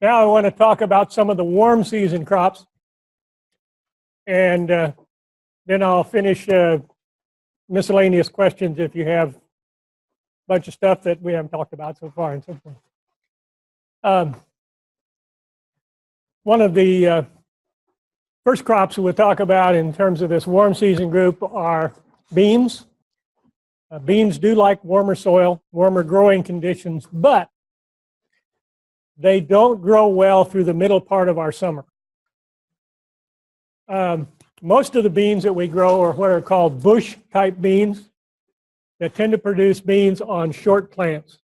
Now I want to talk about some of the warm season crops, and then I'll finish miscellaneous questions if you have a bunch of stuff that we haven't talked about so far and so forth. One of the first crops we'll talk about in terms of this warm season group are beans. Beans do like warmer soil, warmer growing conditions, but they don't grow well through the middle part of our summer. Most of the beans that we grow are what are called bush type beans that tend to produce beans on short plants.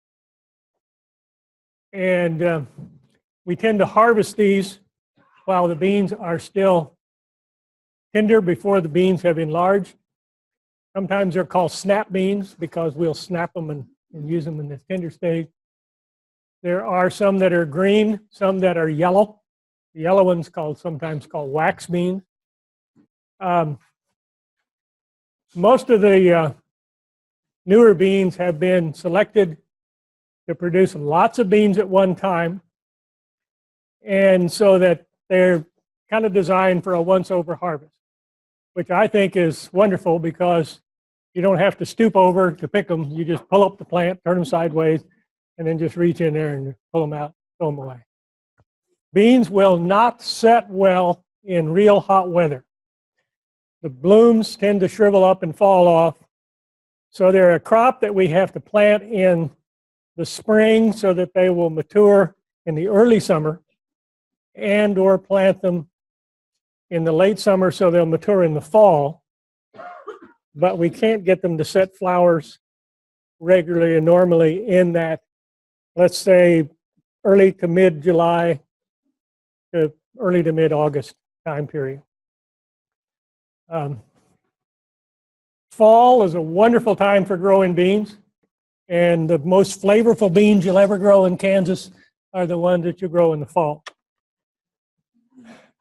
And we tend to harvest these while the beans are still tender before the beans have enlarged. Sometimes they're called snap beans because we'll snap them and use them in this tender stage. There are some that are green, some that are yellow. The yellow one's sometimes called wax beans. Most of the newer beans have been selected to produce lots of beans at one time, and so that they're kind of designed for a once-over harvest, which I think is wonderful because you don't have to stoop over to pick them. You just pull up the plant, turn them sideways, and then just reach in there and pull them out, throw them away. Beans will not set well in real hot weather. The blooms tend to shrivel up and fall off. So they're a crop that we have to plant in the spring so that they will mature in the early summer, and or plant them in the late summer so they'll mature in the fall. But we can't get them to set flowers regularly and normally in that, let's say, early to mid-July to early to mid-August time period. Fall is a wonderful time for growing beans, and the most flavorful beans you'll ever grow in Kansas are the ones that you grow in the fall.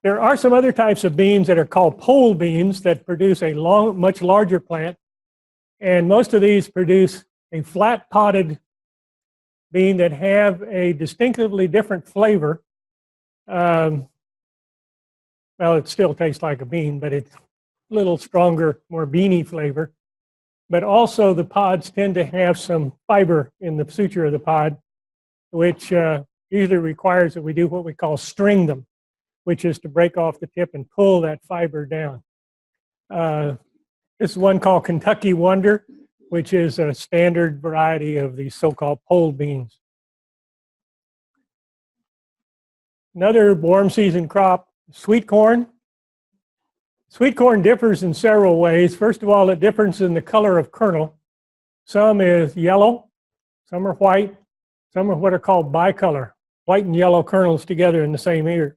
There are some other types of beans that are called pole beans that produce a much larger plant, and most of these produce a flat-podded bean that have a distinctively different flavor. Well, it still tastes like a bean, but it's a little stronger, more beany flavor. But also the pods tend to have some fiber in the suture of the pod, which usually requires that we do what we call string them, which is to break off the tip and pull that fiber down. This is one called Kentucky Wonder, which is a standard variety of these so-called pole beans. Another warm season crop, sweet corn. Sweet corn differs in several ways. First of all, it differs in the color of kernel. Some is yellow, some are white, some are what are called bicolor, white and yellow kernels together in the same ear.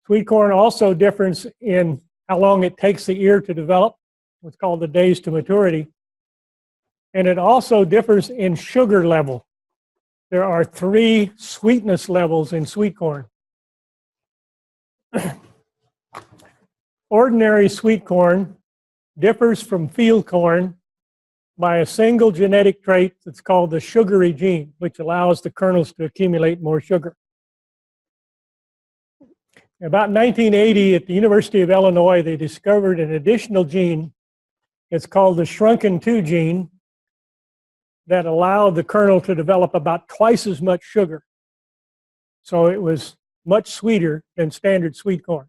Sweet corn also differs in how long it takes the ear to develop, what's called the days to maturity. And it also differs in sugar level. There are 3 sweetness levels in sweet corn. Ordinary sweet corn differs from field corn by a single genetic trait that's called the sugary gene, which allows the kernels to accumulate more sugar. About 1980, at the University of Illinois, they discovered an additional gene. It's called the shrunken 2 gene that allowed the kernel to develop about twice as much sugar. So it was much sweeter than standard sweet corn.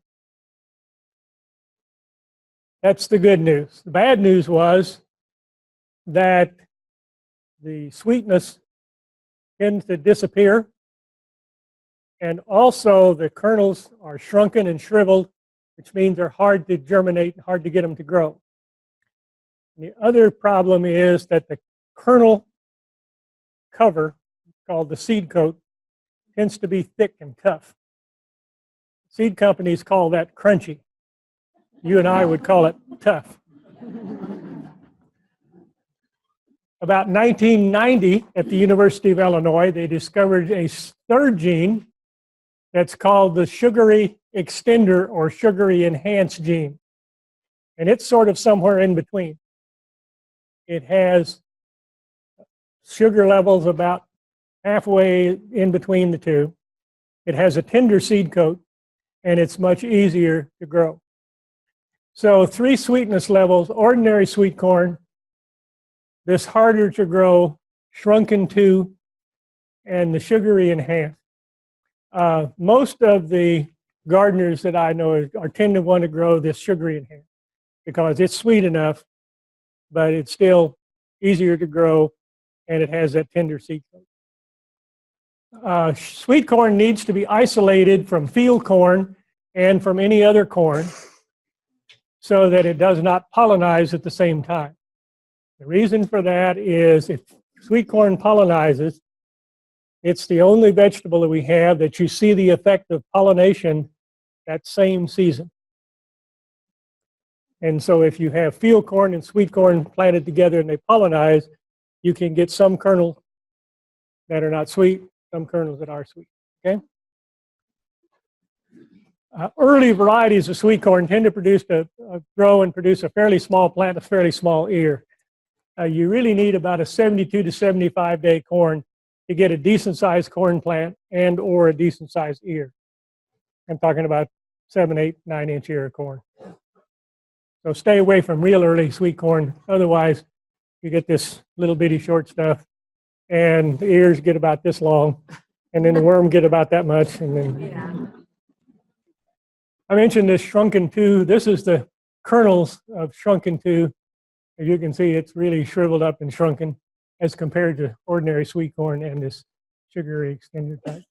That's the good news. The bad news was that the sweetness tends to disappear, and also the kernels are shrunken and shriveled, which means they're hard to germinate, hard to get them to grow. And the other problem is that the kernel cover, called the seed coat, tends to be thick and tough. Seed companies call that crunchy. You and I would call it tough. About 1990, at the University of Illinois, they discovered a 3rd gene that's called the sugary extender or sugary enhanced gene. And it's sort of somewhere in between. It has sugar levels about halfway in between the two. It has a tender seed coat, and it's much easier to grow. So 3 sweetness levels: ordinary sweet corn, this harder to grow, shrunken 2, and the sugary enhanced. Most of the gardeners that I know are tend to want to grow this sugary enhanced because it's sweet enough, but it's still easier to grow, and it has that tender seed coat. Sweet corn needs to be isolated from field corn and from any other corn so that it does not pollinize at the same time. The reason for that is if sweet corn pollinizes, it's the only vegetable that we have that you see the effect of pollination that same season. And so if you have field corn and sweet corn planted together and they pollinize, you can get some kernels that are not sweet, some kernels that are sweet, okay? Early varieties of sweet corn tend to grow and produce a fairly small plant, a fairly small ear. You really need about a 72 to 75 day corn to get a decent sized corn plant and or a decent sized ear. I'm talking about 7, 8, 9 inch ear of corn. So stay away from real early sweet corn. Otherwise, you get this little bitty short stuff, and the ears get about this long, and then the worm get about that much. And then I mentioned this shrunken 2. This is the kernels of shrunken 2. As you can see, it's really shriveled up and shrunken as compared to ordinary sweet corn and this sugary extended type.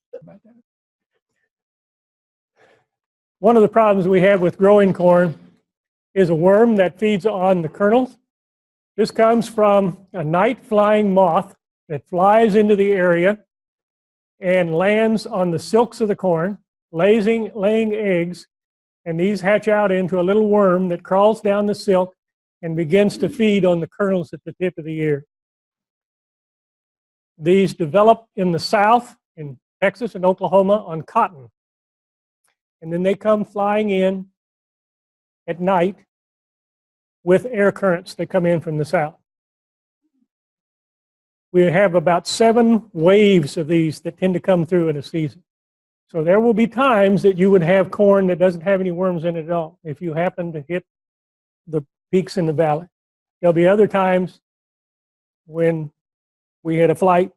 One of the problems we have with growing corn is a worm that feeds on the kernels. This comes from a night flying moth that flies into the area and lands on the silks of the corn, laying eggs, and these hatch out into a little worm that crawls down the silk and begins to feed on the kernels at the tip of the ear. These develop in the south, in Texas and Oklahoma, on cotton. And then they come flying in at night with air currents that come in from the south. We have about 7 waves of these that tend to come through in a season. So there will be times that you would have corn that doesn't have any worms in it at all, if you happen to hit the peaks in the valley. There'll be other times when we hit a flight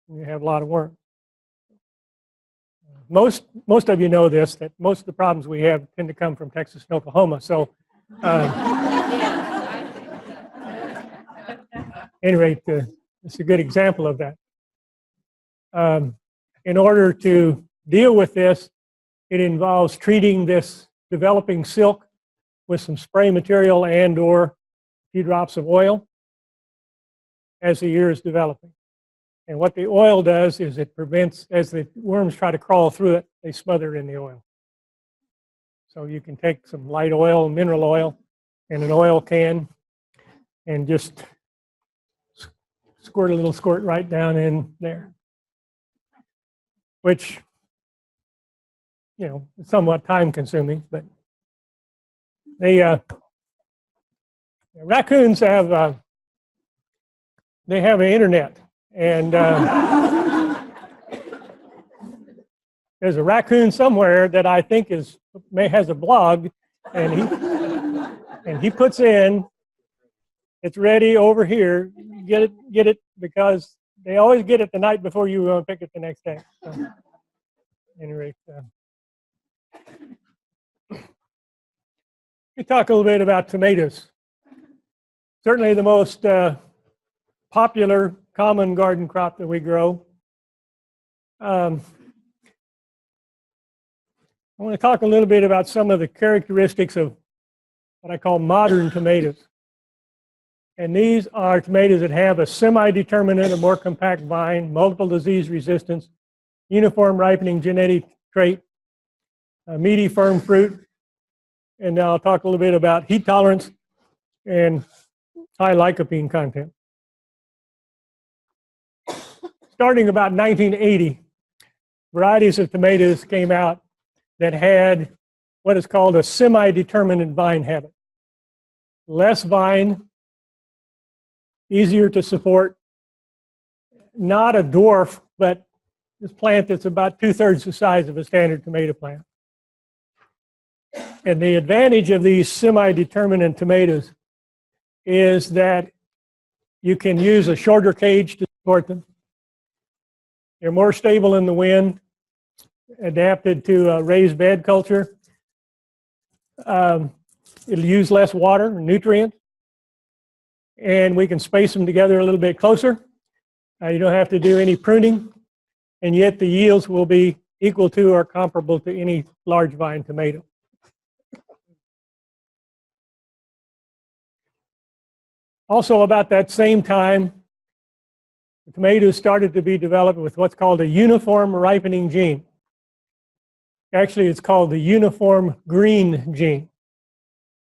and you have a lot of worms. Most of you know this, that most of the problems we have tend to come from Texas and Oklahoma. So at any rate, it's a good example of that. In order to deal with this, it involves treating this developing silk with some spray material and or a few drops of oil as the ear is developing. And what the oil does is it prevents, as the worms try to crawl through it, they smother in the oil. So you can take some light oil, mineral oil, in an oil can and just squirt a little squirt right down in there, which, you know, is somewhat time consuming, but raccoons have they have an internet, and there's a raccoon somewhere that I think has a blog, and he puts in, it's ready over here, get it, because they always get it the night before you pick it the next day. So, anyway, we talk a little bit about tomatoes. Certainly the most popular common garden crop that we grow. I want to talk a little bit about some of the characteristics of what I call modern tomatoes. And these are tomatoes that have a semi-determinate, a more compact vine, multiple disease resistance, uniform ripening genetic trait, meaty firm fruit, and now I'll talk a little bit about heat tolerance and high lycopene content. Starting about 1980, varieties of tomatoes came out that had what is called a semi-determinate vine habit. Less vine, easier to support, not a dwarf, but this plant that's about 2/3 the size of a standard tomato plant. And the advantage of these semi-determinate tomatoes is that you can use a shorter cage to support them. They're more stable in the wind, adapted to raised bed culture. It'll use less water or nutrients, and we can space them together a little bit closer. You don't have to do any pruning, and yet the yields will be equal to or comparable to any large vine tomato. Also, about that same time, the tomatoes started to be developed with what's called a uniform ripening gene. Actually, it's called the uniform green gene.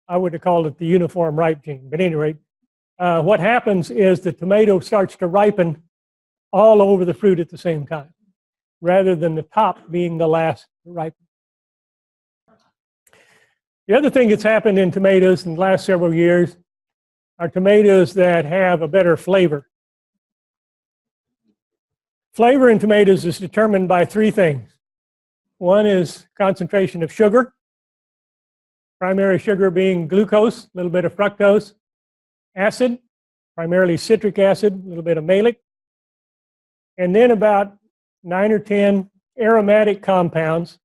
I would have called it the uniform ripe gene. But anyway, what happens is the tomato starts to ripen all over the fruit at the same time, rather than the top being the last to ripen. The other thing that's happened in tomatoes in the last several years are tomatoes that have a better flavor. Flavor in tomatoes is determined by three things. One is concentration of sugar, primary sugar being glucose, a little bit of fructose, acid, primarily citric acid, a little bit of malic, and then about 9 or 10 aromatic compounds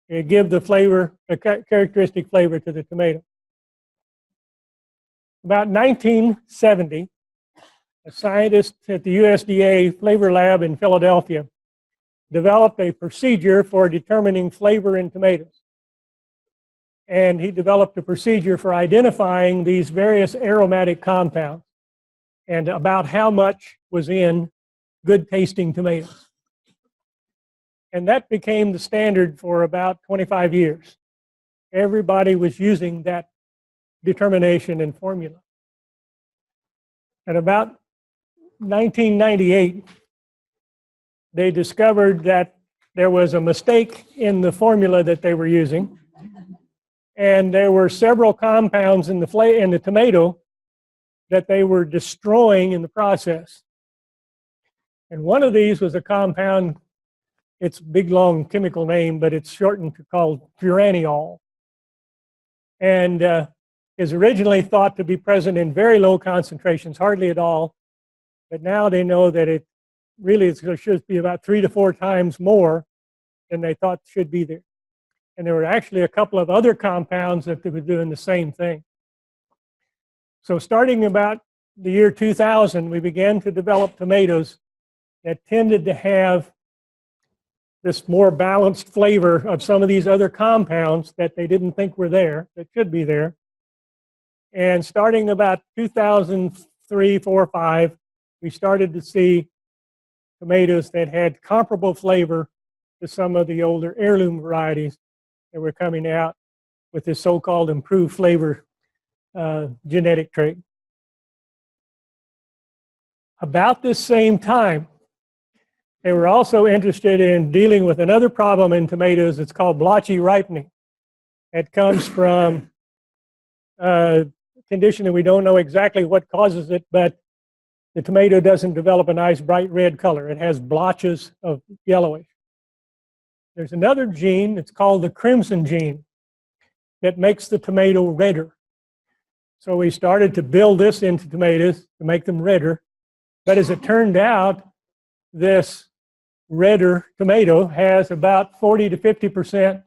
that give the flavor, the characteristic flavor to the tomato. About 1970, a scientist at the USDA Flavor Lab in Philadelphia developed a procedure for determining flavor in tomatoes. And he developed a procedure for identifying these various aromatic compounds and about how much was in good tasting tomatoes. And that became the standard for about 25 years. Everybody was using that determination and formula. At about 1998, they discovered that there was a mistake in the formula that they were using, and there were several compounds in the tomato that they were destroying in the process. And one of these was a compound, it's a big long chemical name, but it's shortened to called furaniol. And is originally thought to be present in very low concentrations, hardly at all. But now they know that it really should be about 3 to 4 times more than they thought should be there. And there were actually a couple of other compounds that they were doing the same thing. So starting about the year 2000, we began to develop tomatoes that tended to have this more balanced flavor of some of these other compounds that they didn't think were there, that should be there. And starting about 2003, 4, 5, we started to see tomatoes that had comparable flavor to some of the older heirloom varieties that were coming out with this so-called improved flavor genetic trait. About this same time, they were also interested in dealing with another problem in tomatoes. It's called blotchy ripening. It comes from condition that we don't know exactly what causes it, but the tomato doesn't develop a nice bright red color. It has blotches of yellowish. There's another gene, it's called the crimson gene, that makes the tomato redder. So we started to build this into tomatoes to make them redder. But as it turned out, this redder tomato has about 40 to 50%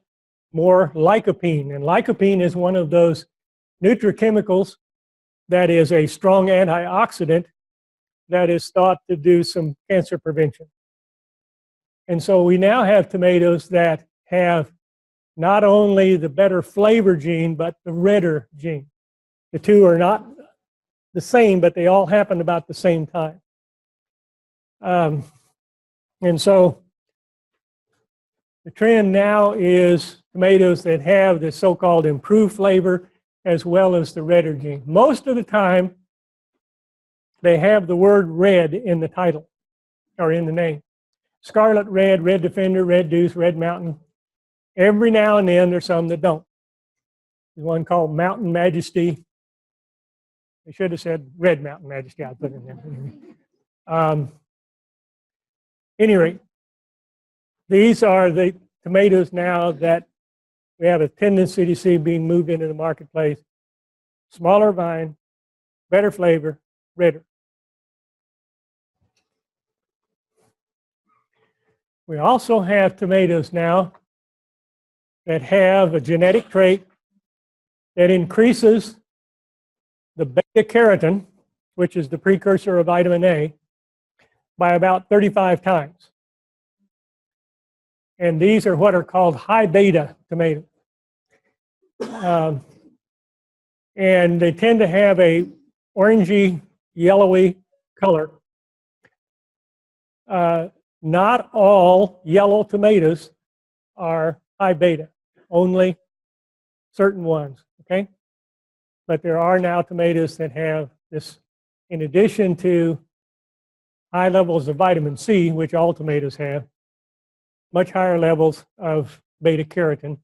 more lycopene. And lycopene is one of those nutrichemicals that is a strong antioxidant that is thought to do some cancer prevention. And so we now have tomatoes that have not only the better flavor gene, but the redder gene. The two are not the same, but they all happened about the same time. And so the trend now is tomatoes that have the so-called improved flavor as well as the redder gene. Most of the time, they have the word red in the title or in the name. Scarlet Red, Red Defender, Red Deuce, Red Mountain. Every now and then there's some that don't. There's one called Mountain Majesty. They should have said Red Mountain Majesty. I put it in there. Any rate, These are the tomatoes now that we have a tendency to see being moved into the marketplace. Smaller vine, better flavor, redder. We also have tomatoes now that have a genetic trait that increases the beta carotene, which is the precursor of vitamin A, by about 35 times. And these are what are called high beta tomatoes. And they tend to have a orangey, yellowy color. Not all yellow tomatoes are high beta, only certain ones, okay? But there are now tomatoes that have this, in addition to high levels of vitamin C, which all tomatoes have, much higher levels of beta carotene,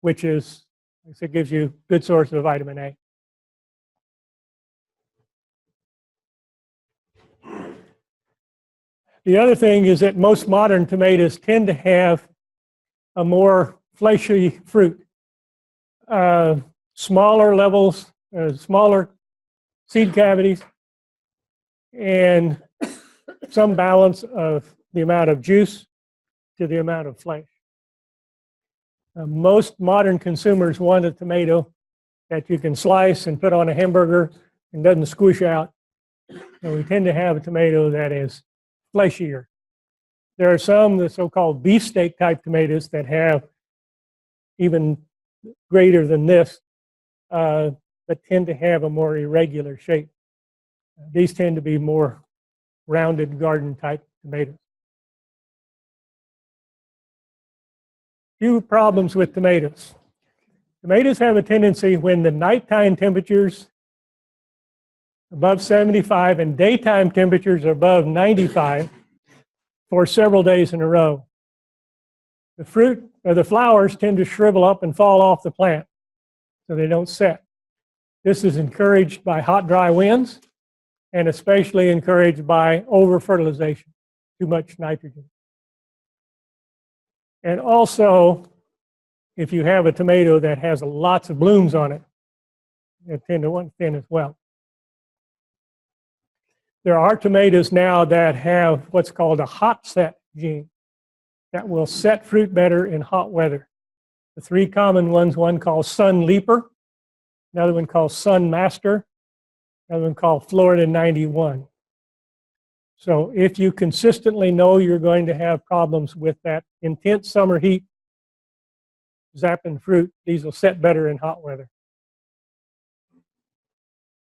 which is, it gives you a good source of vitamin A. The other thing is that most modern tomatoes tend to have a more fleshy fruit. Smaller levels, smaller seed cavities, and some balance of the amount of juice to the amount of flesh. Most modern consumers want a tomato that you can slice and put on a hamburger and doesn't squish out. And we tend to have a tomato that is fleshier. There are some, the so-called beefsteak type tomatoes, that have even greater than this, but tend to have a more irregular shape. These tend to be more rounded garden type tomatoes. Few problems with tomatoes. Tomatoes have a tendency, when the nighttime temperatures above 75 and daytime temperatures are above 95 for several days in a row, the fruit or the flowers tend to shrivel up and fall off the plant so they don't set. This is encouraged by hot, dry winds, and especially encouraged by over-fertilization, too much nitrogen. And also, if you have a tomato that has lots of blooms on it, they tend to want thin as well. There are tomatoes now that have what's called a hot set gene that will set fruit better in hot weather. The three common ones, one called Sun Leaper, another one called Sun Master, another one called Florida 91. So if you consistently know you're going to have problems with that intense summer heat zapping fruit, these will set better in hot weather.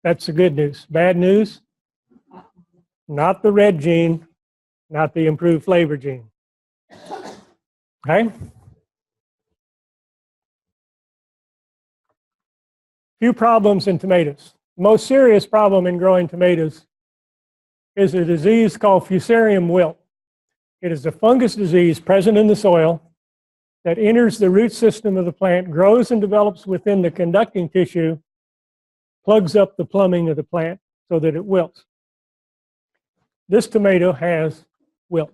That's the good news. Bad news, not the red gene, not the improved flavor gene. Okay? Few problems in tomatoes. The most serious problem in growing tomatoes is a disease called Fusarium wilt. It is a fungus disease present in the soil that enters the root system of the plant, grows and develops within the conducting tissue, plugs up the plumbing of the plant so that it wilts. This tomato has wilt.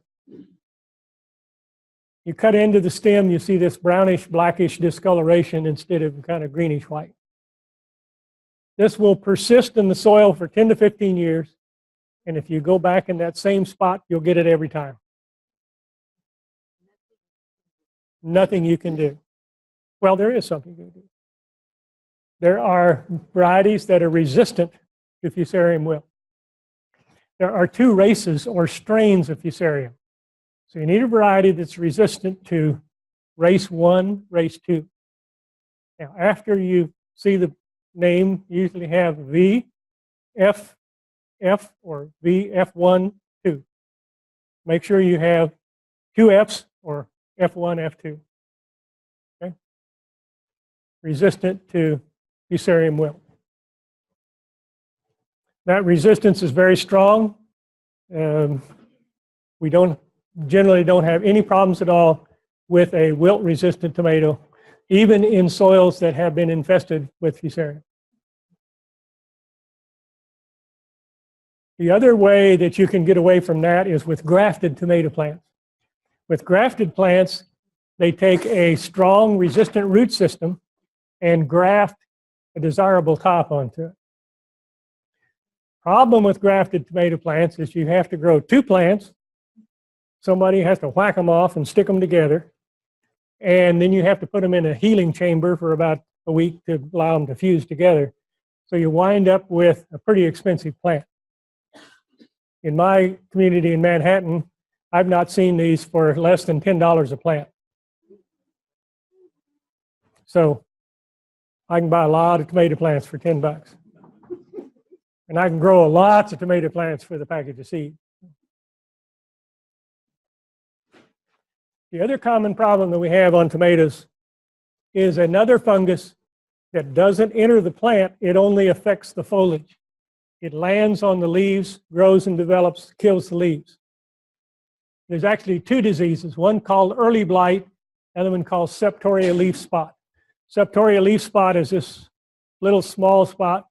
You cut into the stem, you see this brownish, blackish discoloration instead of kind of greenish white. This will persist in the soil for 10 to 15 years. And if you go back in that same spot, you'll get it every time. Nothing you can do. Well, there is something you can do. There are varieties that are resistant to Fusarium wilt. There are two races or strains of Fusarium. So you need a variety that's resistant to race 1, race 2. Now, after you see the name, you usually have V, F, F, or VF1, 2. Make sure you have 2 Fs or F1, F2. Okay? Resistant to Fusarium wilt. That resistance is very strong. We generally don't have any problems at all with a wilt-resistant tomato, even in soils that have been infested with Fusarium. The other way that you can get away from that is with grafted tomato plants. With grafted plants, they take a strong resistant root system and graft a desirable top onto it. Problem with grafted tomato plants is you have to grow 2 plants. Somebody has to whack them off and stick them together. And then you have to put them in a healing chamber for about a week to allow them to fuse together. So you wind up with a pretty expensive plant. In my community in Manhattan, I've not seen these for less than $10 a plant. So I can buy a lot of tomato plants for $10. And I can grow lots of tomato plants for the package of seed. The other common problem that we have on tomatoes is another fungus that doesn't enter the plant, it only affects the foliage. It lands on the leaves, grows and develops, kills the leaves. There's actually 2 diseases, one called early blight, another one called septoria leaf spot. Septoria leaf spot is this little small spot.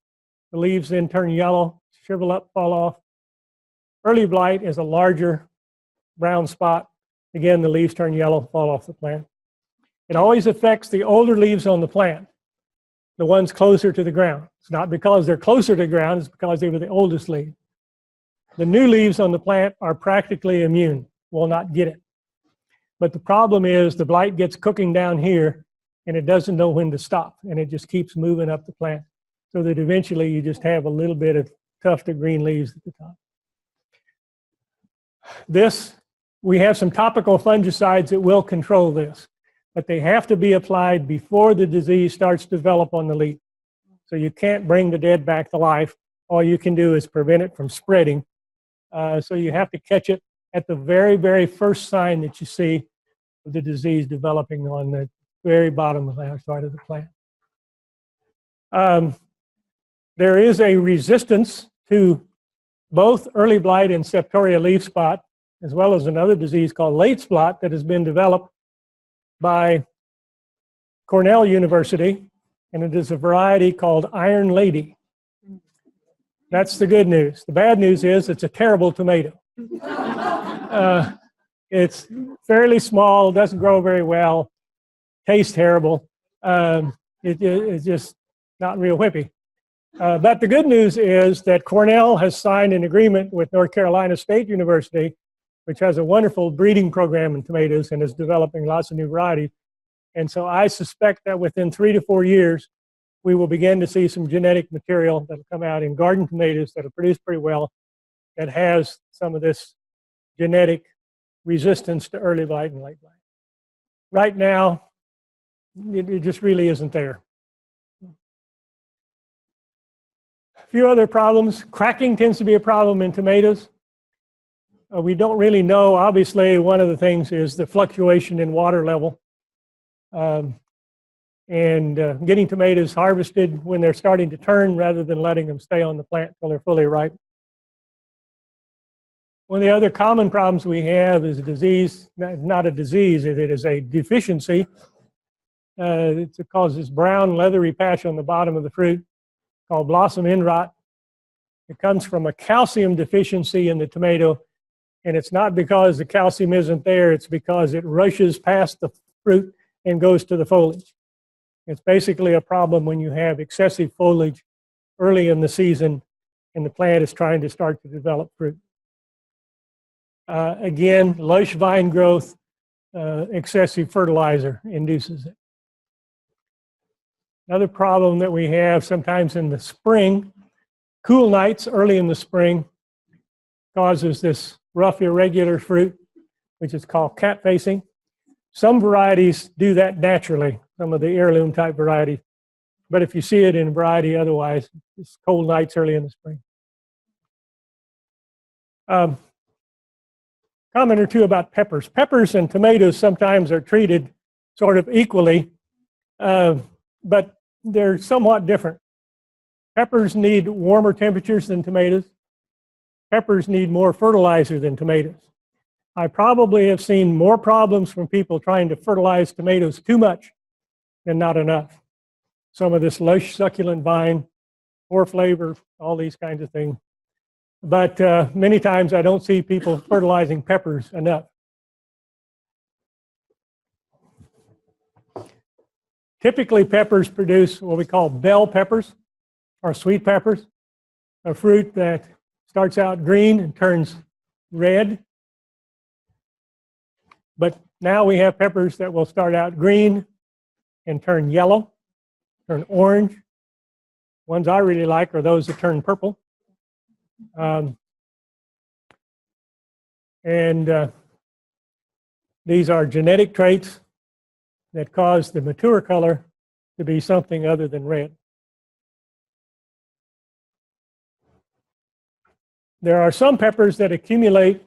The leaves then turn yellow, shrivel up, fall off. Early blight is a larger brown spot. Again, the leaves turn yellow, fall off the plant. It always affects the older leaves on the plant, the ones closer to the ground. It's not because they're closer to the ground, it's because they were the oldest leaves. The new leaves on the plant are practically immune, will not get it. But the problem is the blight gets cooking down here and it doesn't know when to stop, and it just keeps moving up the plant so that eventually you just have a little bit of tufted green leaves at the top. We have some topical fungicides that will control this, but they have to be applied before the disease starts to develop on the leaf. So you can't bring the dead back to life. All you can do is prevent it from spreading. So you have to catch it at the very, very first sign that you see of the disease developing on the very bottom of the outside of the plant. There is a resistance to both early blight and septoria leaf spot, as well as another disease called late spot that has been developed by Cornell University, and it is a variety called Iron Lady. That's the good news. The bad news is it's a terrible tomato. It's fairly small, doesn't grow very well, tastes terrible. It's just not real whippy. But the good news is that Cornell has signed an agreement with North Carolina State University, which has a wonderful breeding program in tomatoes and is developing lots of new varieties. And so I suspect that within 3 to 4 years, we will begin to see some genetic material that will come out in garden tomatoes that will produce pretty well, that has some of this genetic resistance to early blight and late blight. Right now, it just really isn't there. A few other problems. Cracking tends to be a problem in tomatoes. We don't really know. Obviously, one of the things is the fluctuation in water level. Getting tomatoes harvested when they're starting to turn rather than letting them stay on the plant until they're fully ripe. One of the other common problems we have is a disease, not a disease, it is a deficiency. It causes brown leathery patch on the bottom of the fruit called blossom end rot. It comes from a calcium deficiency in the tomato, and it's not because the calcium isn't there, it's because it rushes past the fruit and goes to the foliage. It's basically a problem when you have excessive foliage early in the season and the plant is trying to start to develop fruit. Again, lush vine growth, excessive fertilizer induces it. Another problem that we have sometimes in the spring, cool nights early in the spring causes this rough, irregular fruit, which is called cat facing. Some varieties do that naturally, some of the heirloom type varieties. But if you see it in a variety otherwise, it's cold nights early in the spring. Comment or two about peppers. Peppers and tomatoes sometimes are treated sort of equally, but they're somewhat different. Peppers need warmer temperatures than tomatoes. Peppers need more fertilizer than tomatoes. I probably have seen more problems from people trying to fertilize tomatoes too much than not enough. Some of this lush succulent vine, poor flavor, all these kinds of things. But many times I don't see people fertilizing peppers enough. Typically, peppers produce what we call bell peppers or sweet peppers, a fruit that starts out green and turns red. But now we have peppers that will start out green and turn yellow, turn orange. Ones I really like are those that turn purple. These are genetic traits that cause the mature color to be something other than red. There are some peppers that accumulate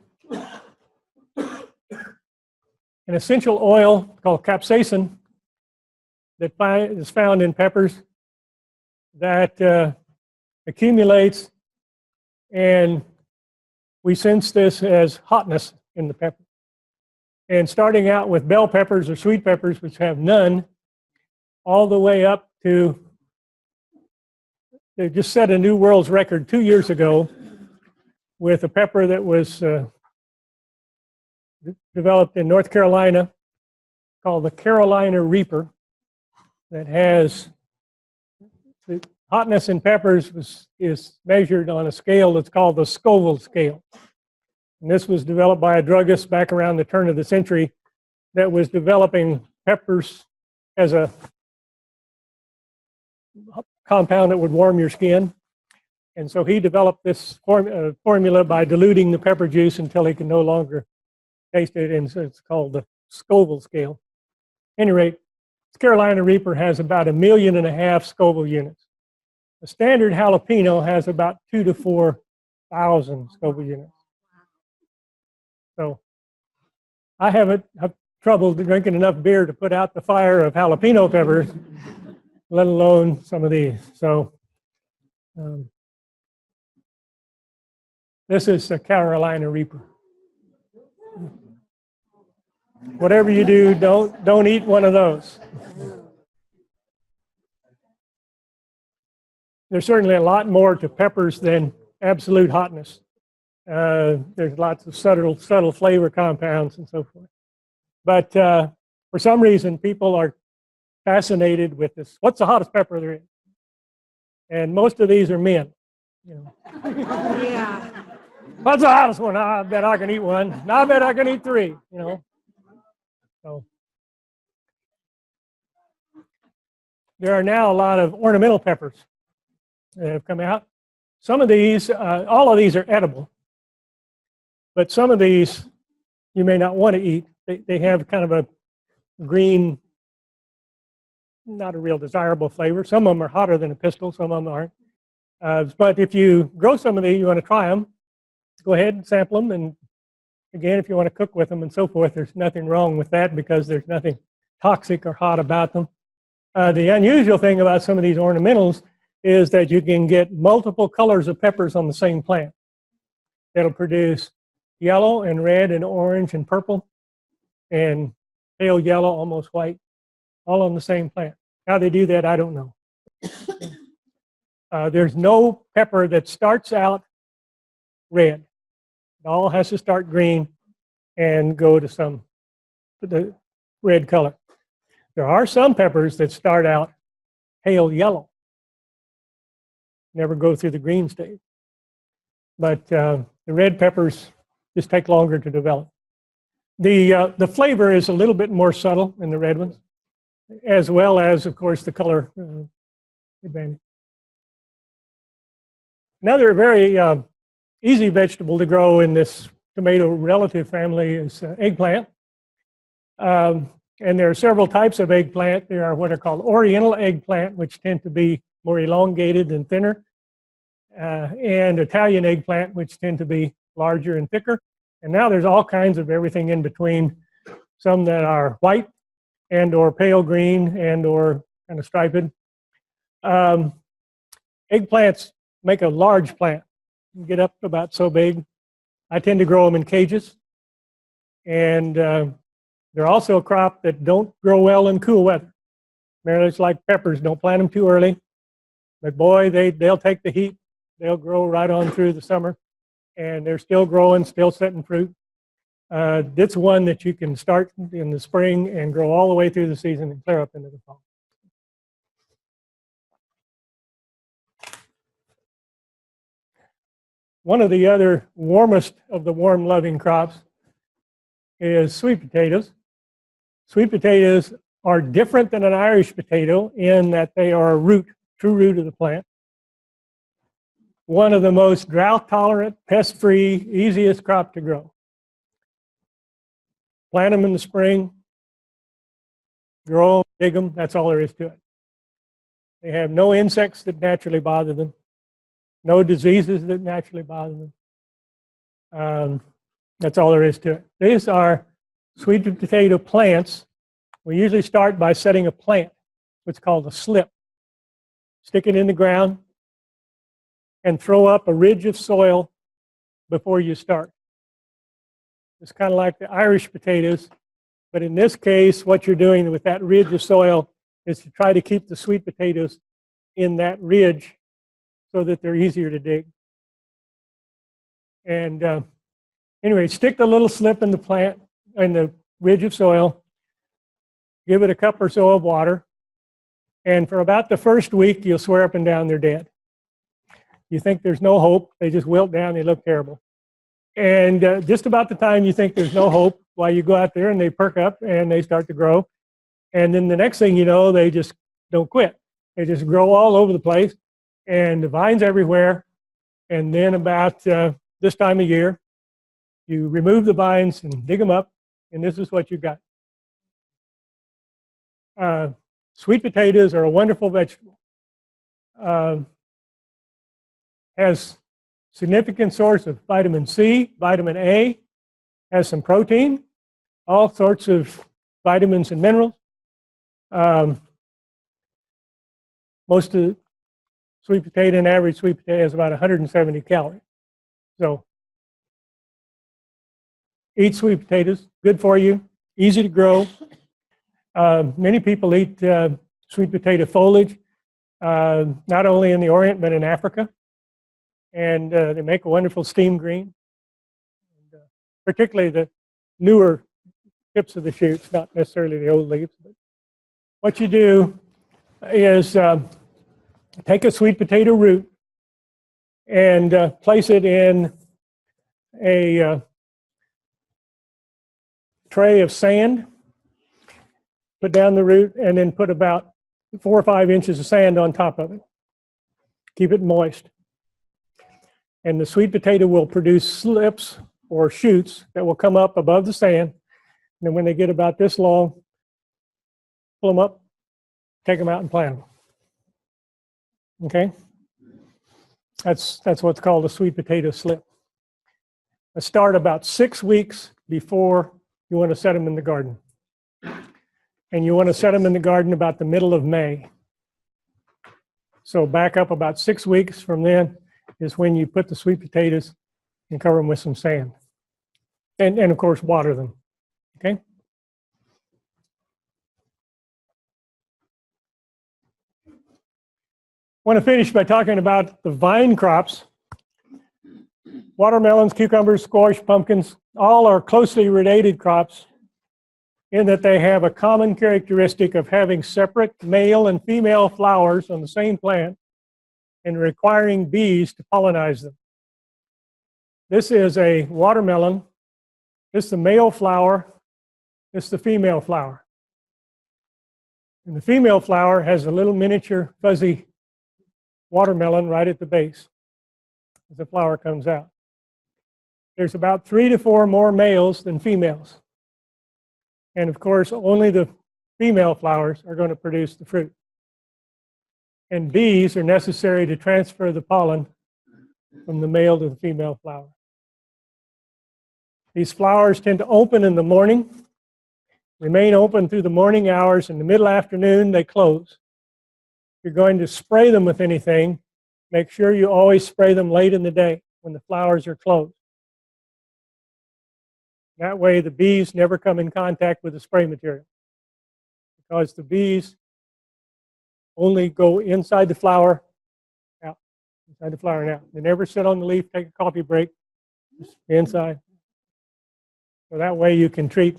an essential oil called capsaicin that is found in peppers that accumulates, and we sense this as hotness in the pepper. And starting out with bell peppers or sweet peppers, which have none, all the way up to, they just set a new world's record 2 years ago with a pepper that was developed in North Carolina called the Carolina Reaper, that has the hotness in peppers is measured on a scale that's called the Scoville scale. And this was developed by a druggist back around the turn of the century that was developing peppers as a compound that would warm your skin. And so he developed this formula by diluting the pepper juice until he could no longer taste it, and so it's called the Scoville scale. At any rate, Carolina Reaper has about 1.5 million Scoville units. The standard jalapeno has about 2,000 to 4,000 Scoville units. So I have trouble drinking enough beer to put out the fire of jalapeno peppers, let alone some of these. So this is a Carolina Reaper. Whatever you do, don't eat one of those. There's certainly a lot more to peppers than absolute hotness. There's lots of subtle flavor compounds and so forth. But for some reason, people are fascinated with this. What's the hottest pepper there is? And most of these are men. You know. Yeah. What's the hottest one? I bet I can eat one. I bet I can eat 3. You know. So there are now a lot of ornamental peppers that have come out. Some of these, all of these are edible, but some of these you may not want to eat. They have kind of a green, not a real desirable flavor. Some of them are hotter than a pistol, some of them aren't. But if you grow some of these, you want to try them, go ahead and sample them. And again, if you want to cook with them and so forth, there's nothing wrong with that because there's nothing toxic or hot about them. The unusual thing about some of these ornamentals is that you can get multiple colors of peppers on the same plant. That'll produce yellow and red and orange and purple and pale yellow, almost white, all on the same plant. How they do that, I don't know. There's no pepper that starts out red. It all has to start green and go to the red color. There are some peppers that start out pale yellow, never go through the green stage. But the red peppers just take longer to develop. The flavor is a little bit more subtle in the red ones, as well as, of course, the color advantage. Another very easy vegetable to grow in this tomato relative family is eggplant. And there are several types of eggplant. There are what are called oriental eggplant, which tend to be more elongated and thinner, and Italian eggplant, which tend to be larger and thicker. And now there's all kinds of everything in between, some that are white and or pale green and or kind of striped. Eggplants make a large plant, get up about so big. I tend to grow them in cages. And they're also a crop that don't grow well in cool weather. It's like peppers, don't plant them too early. But boy, they'll take the heat. They'll grow right on through the summer. And they're still growing, still setting fruit. It's one that you can start in the spring and grow all the way through the season and clear up into the fall. One of the other warmest of the warm-loving crops is sweet potatoes. Sweet potatoes are different than an Irish potato in that they are a root, true root of the plant. One of the most drought-tolerant, pest-free, easiest crop to grow. Plant them in the spring, grow them, dig them, that's all there is to it. They have no insects that naturally bother them, no diseases that naturally bother them. That's all there is to it. These are sweet potato plants. We usually start by setting a plant, what's called a slip. Stick it in the ground and throw up a ridge of soil before you start. It's kind of like the Irish potatoes, but in this case, what you're doing with that ridge of soil is to try to keep the sweet potatoes in that ridge so that they're easier to dig. And anyway, stick the little slip in the plant, in the ridge of soil, give it a cup or so of water, and for about the first week, you'll swear up and down they're dead. You think there's no hope, they just wilt down, they look terrible. And just about the time you think there's no hope, why you go out there and they perk up and they start to grow. And then the next thing you know, they just don't quit. They just grow all over the place and the vines everywhere. And then about this time of year, you remove the vines and dig them up, and this is what you got. Sweet potatoes are a wonderful vegetable. Has significant source of vitamin C, vitamin A, has some protein, all sorts of vitamins and minerals. Most of the sweet potato, an average sweet potato, has about 170 calories. So eat sweet potatoes, good for you, easy to grow. Many people eat sweet potato foliage, not only in the Orient, but in Africa. And they make a wonderful steam green. And, particularly the newer tips of the shoots, not necessarily the old leaves. But what you do is take a sweet potato root and place it in a tray of sand, put down the root, and then put about 4 or 5 inches of sand on top of it. Keep it moist. And the sweet potato will produce slips or shoots that will come up above the sand. And then when they get about this long, pull them up, take them out and plant them. Okay? That's what's called a sweet potato slip. I start about 6 weeks before you want to set them in the garden. And you want to set them in the garden about the middle of May. So back up about 6 weeks from then is when you put the sweet potatoes and cover them with some sand. And of course, water them. Okay? I want to finish by talking about the vine crops. Watermelons, cucumbers, squash, pumpkins, all are closely related crops in that they have a common characteristic of having separate male and female flowers on the same plant and requiring bees to pollinize them. This is a watermelon. This is the male flower. This is the female flower. And the female flower has a little miniature fuzzy watermelon right at the base as the flower comes out. There's about 3 to 4 more males than females. And of course, only the female flowers are going to produce the fruit. And bees are necessary to transfer the pollen from the male to the female flower. These flowers tend to open in the morning, remain open through the morning hours. In the middle afternoon, they close. If you're going to spray them with anything, make sure you always spray them late in the day when the flowers are closed. That way, the bees never come in contact with the spray material, because the bees only go inside the flower, out, inside the flower and out. They never sit on the leaf, take a coffee break, just inside. So that way you can treat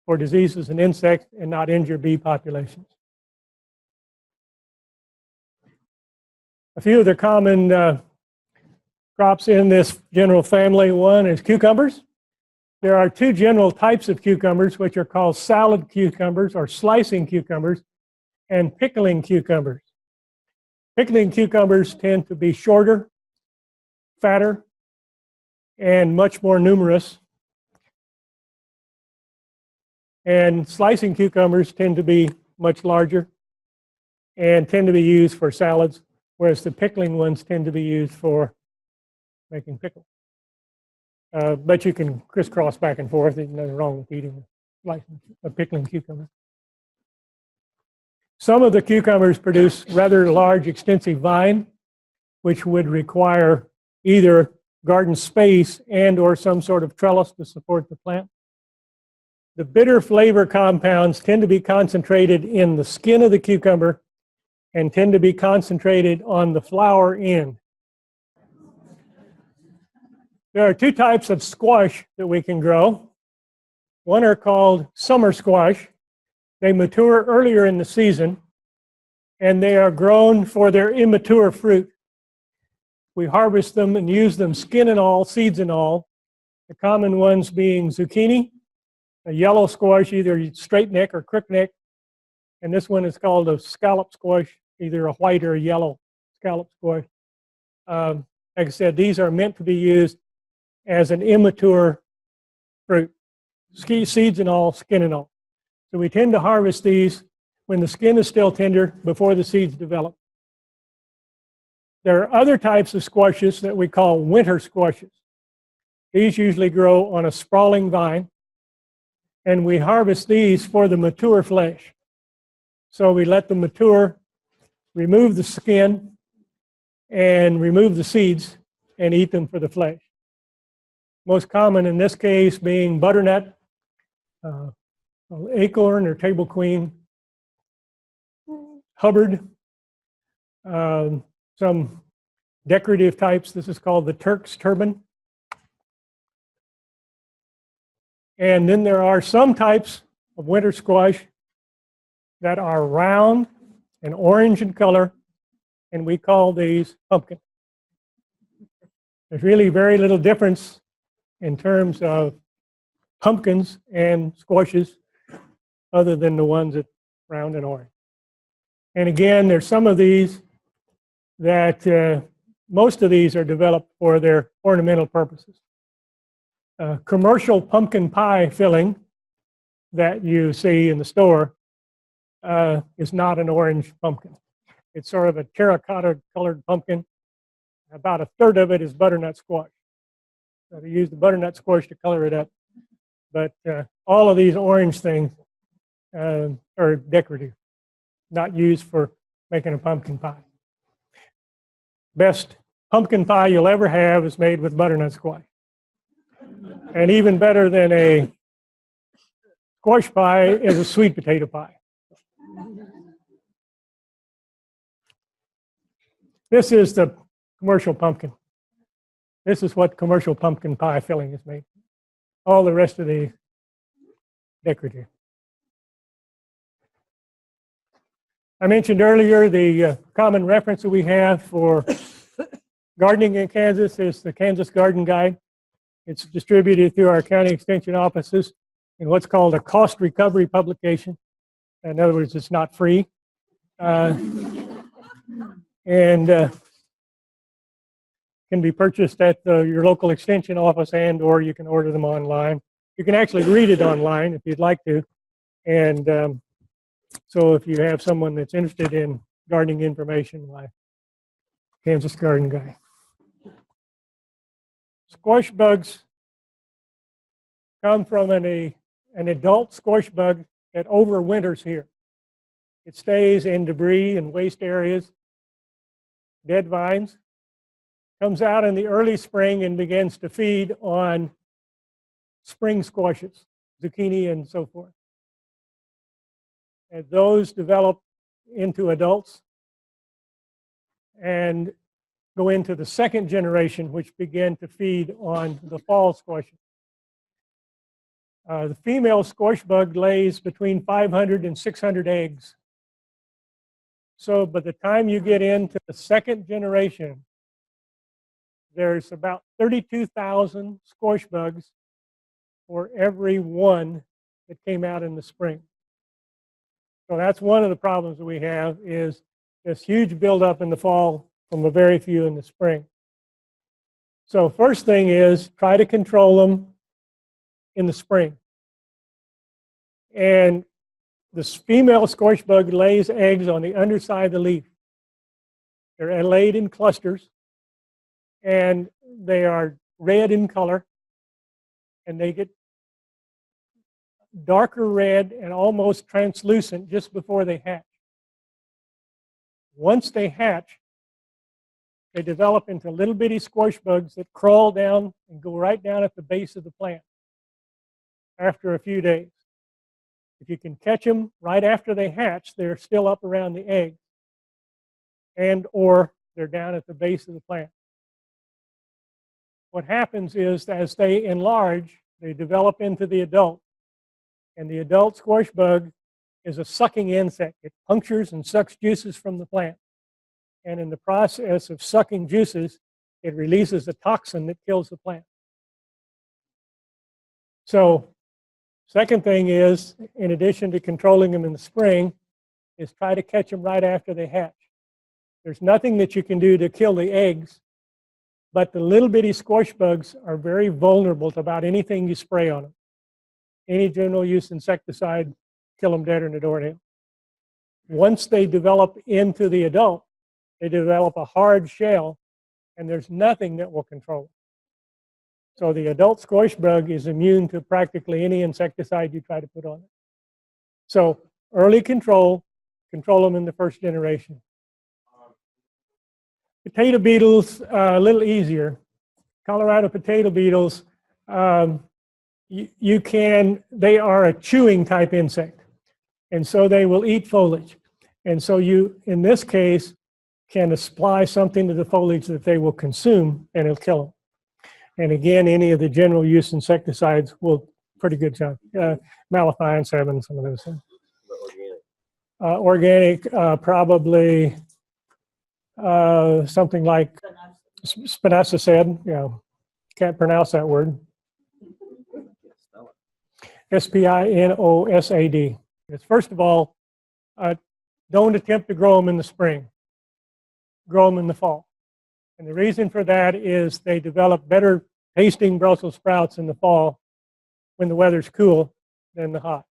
for diseases and insects and not injure bee populations. A few of the common crops in this general family. One is cucumbers. There are two general types of cucumbers, which are called salad cucumbers or slicing cucumbers and pickling cucumbers. Pickling cucumbers tend to be shorter, fatter, and much more numerous. And slicing cucumbers tend to be much larger and tend to be used for salads, whereas the pickling ones tend to be used for making pickles. But you can crisscross back and forth. There's nothing wrong with eating a pickling cucumber. Some of the cucumbers produce rather large, extensive vine, which would require either garden space and or some sort of trellis to support the plant. The bitter flavor compounds tend to be concentrated in the skin of the cucumber and tend to be concentrated on the flower end. There are two types of squash that we can grow. One are called summer squash. They mature earlier in the season, and they are grown for their immature fruit. We harvest them and use them skin and all, seeds and all. The common ones being zucchini, a yellow squash, either straight neck or crook neck, and this one is called a scallop squash, either a white or a yellow scallop squash. Like I said, these are meant to be used as an immature fruit, seeds and all, skin and all. So we tend to harvest these when the skin is still tender before the seeds develop. There are other types of squashes that we call winter squashes. These usually grow on a sprawling vine, and we harvest these for the mature flesh. So we let them mature, remove the skin, and remove the seeds, and eat them for the flesh. Most common in this case being butternut, acorn or table queen, Hubbard, some decorative types. This is called the Turk's turban. And then there are some types of winter squash that are round and orange in color, and we call these pumpkin. There's really very little difference in terms of pumpkins and squashes other than the ones that are round and orange. And again, there's some of these that most of these are developed for their ornamental purposes. Commercial pumpkin pie filling that you see in the store is not an orange pumpkin. It's sort of a terracotta colored pumpkin. About a third of it is butternut squash. So they use the butternut squash to color it up. But all of these orange things are decorative, not used for making a pumpkin pie. Best pumpkin pie you'll ever have is made with butternut squash. And even better than a squash pie is a sweet potato pie. This is the commercial pumpkin. This is what commercial pumpkin pie filling is made. All the rest of the decorative. I mentioned earlier the common reference that we have for gardening in Kansas is the Kansas Garden Guide. It's distributed through our county extension offices in what's called a cost recovery publication. In other words, it's not free. And can be purchased at your local extension office, and or you can order them online. You can actually read it online if you'd like to. And so if you have someone that's interested in gardening information, like Kansas Garden Guide. Squash bugs come from an adult squash bug that overwinters here. It stays in debris and waste areas, dead vines, comes out in the early spring and begins to feed on spring squashes, zucchini and so forth. As those develop into adults and go into the second generation, which begin to feed on the fall squashes. The female squash bug lays between 500 and 600 eggs. So by the time you get into the second generation, there's about 32,000 squash bugs for every one that came out in the spring. So that's one of the problems that we have, is this huge buildup in the fall from a very few in the spring. So first thing is try to control them in the spring. And this female squash bug lays eggs on the underside of the leaf. They're laid in clusters, and they are red in color, and they get darker red and almost translucent just before they hatch. Once they hatch, they develop into little bitty squash bugs that crawl down and go right down at the base of the plant after a few days. If you can catch them right after they hatch, they're still up around the egg, and or they're down at the base of the plant. What happens is, as they enlarge, they develop into the adult. And the adult squash bug is a sucking insect. It punctures and sucks juices from the plant. And in the process of sucking juices, it releases a toxin that kills the plant. So, second thing is, in addition to controlling them in the spring, is try to catch them right after they hatch. There's nothing that you can do to kill the eggs, but the little bitty squash bugs are very vulnerable to about anything you spray on them. Any general use insecticide, kill them dead in the doornail. Once they develop into the adult, they develop a hard shell, and there's nothing that will control them. So the adult squash bug is immune to practically any insecticide you try to put on it. So early control them in the first generation. Potato beetles, a little easier. Colorado potato beetles, they are a chewing type insect. And so they will eat foliage. And so you, in this case, can apply something to the foliage that they will consume, and it'll kill them. And again, any of the general use insecticides will pretty good job. Malathion 7, some of those things. Organic, probably something like spinosad. Can't pronounce that word. Spinosad. It's, first of all, don't attempt to grow them in the spring. Grow them in the fall. And the reason for that is they develop better tasting Brussels sprouts in the fall when the weather's cool than the hot.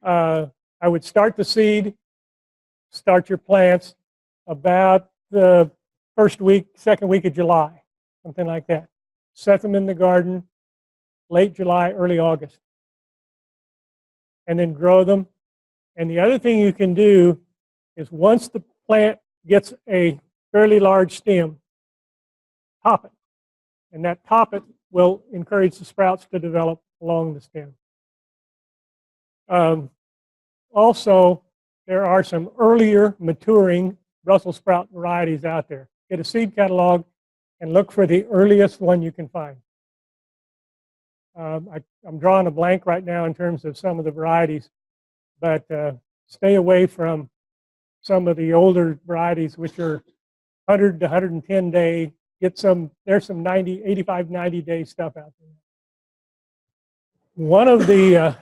I would start the seed, start your plants about the first week, second week of July, something like that. Set them in the garden late July, early August. And then grow them. And the other thing you can do is, once the plant gets a fairly large stem, top it. And that top it will encourage the sprouts to develop along the stem. Also, there are some earlier maturing Brussels sprout varieties out there. Get a seed catalog and look for the earliest one you can find. I'm drawing a blank right now in terms of some of the varieties, but stay away from some of the older varieties, which are 100 to 110 day. There's some 85, 90 day stuff out there. One of the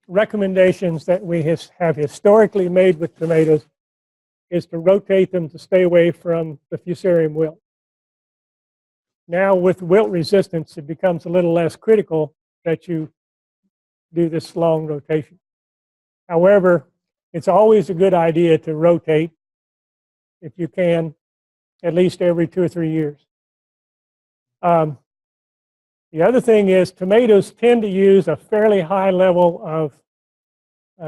recommendations that we have historically made with tomatoes is to rotate them to stay away from the Fusarium wilt. Now, with wilt resistance, it becomes a little less critical that you do this long rotation. However, it's always a good idea to rotate, if you can, at least every 2 or 3 years. The other thing is, tomatoes tend to use a fairly high level of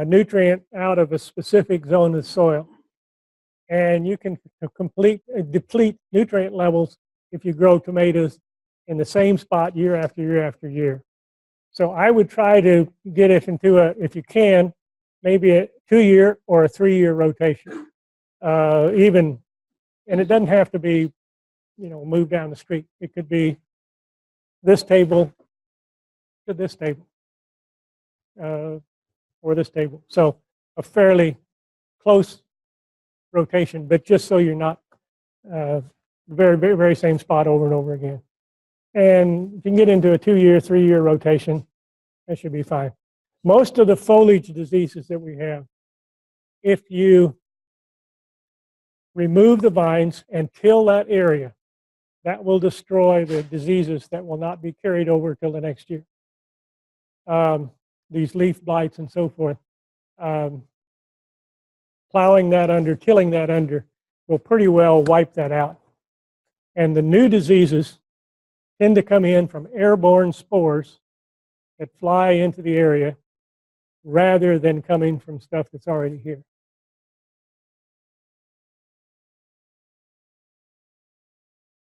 nutrient out of a specific zone of soil. And you can deplete nutrient levels if you grow tomatoes in the same spot year after year after year. So I would try to get it into if you can, maybe a 2-year or a 3-year rotation. And it doesn't have to be, move down the street. It could be this table to this table, or this table. So a fairly close rotation, but just so you're not very same spot over and over again. And if you can get into a 2-year, 3-year rotation, that should be fine. Most of the foliage diseases that we have, if you remove the vines and till that area, that will destroy the diseases that will not be carried over till the next year. These leaf blights and so forth. Plowing that under, tilling that under, will pretty well wipe that out. And the new diseases tend to come in from airborne spores that fly into the area rather than coming from stuff that's already here.